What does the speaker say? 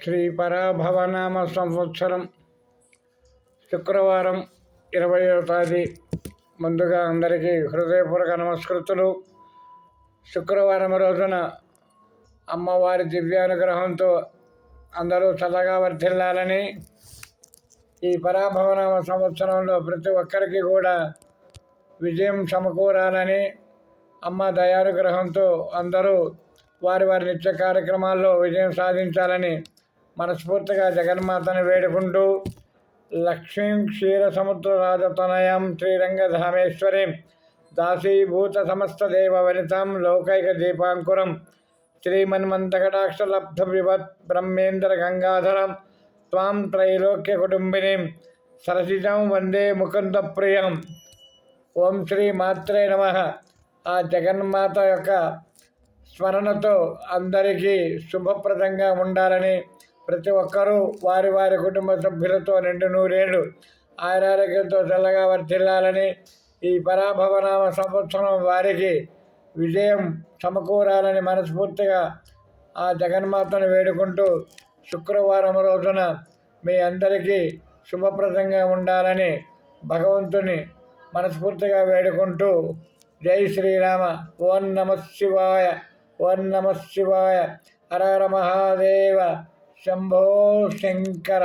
శ్రీ పరాభవనామ సంవత్సరం శుక్రవారం 20వ తేదీ. ముందుగా అందరికీ హృదయపూర్వక నమస్కృతులు. శుక్రవారం రోజున అమ్మవారి దివ్యానుగ్రహంతో అందరూ చల్లగా వర్ధిల్లాలని, ఈ పరాభవనామ సంవత్సరంలో ప్రతి ఒక్కరికి కూడా విజయం సమకూరాలని, అమ్మ దయానుగ్రహంతో అందరూ వారి వారి నిత్య కార్యక్రమాల్లో విజయం సాధించాలని మనస్ఫూర్తిగా జగన్మాతను వేడుకుంటూ, లక్ష్మీం క్షీరసముద్ర రాజతనయం శ్రీరంగధామేశ్వరీం దాసీభూత సమస్త దేవ వనితాం లౌకైక దీపాంకురం శ్రీమన్మంతకటాక్షలబ్ధ విభత్ బ్రహ్మేంద్ర గంగాధరం త్వాం త్రైలోక్య కుటుంబినీం సరసిజం వందే ముకుంద ప్రియం. ఓం శ్రీ మాత్రే నమః. ఆ జగన్మాత యొక్క స్మరణతో అందరికీ శుభప్రదంగా ఉండాలని, ప్రతి ఒక్కరూ వారి వారి కుటుంబ సభ్యులతో నిండు నూరేళ్లు ఆరోగ్యంతో చల్లగా వర్ధిల్లాలని, ఈ పరాభవనామ సంవత్సరం వారికి విజయం సమకూరాలని మనస్ఫూర్తిగా ఆ జగన్మాతను వేడుకుంటూ, శుక్రవారం రోజున మీ అందరికీ శుభప్రదంగా ఉండాలని భగవంతుని మనస్ఫూర్తిగా వేడుకుంటూ, జై శ్రీరామ. ఓం నమః శివాయ. ఓం నమః శివాయ. హర హర మహాదేవ. శంభో శంకర.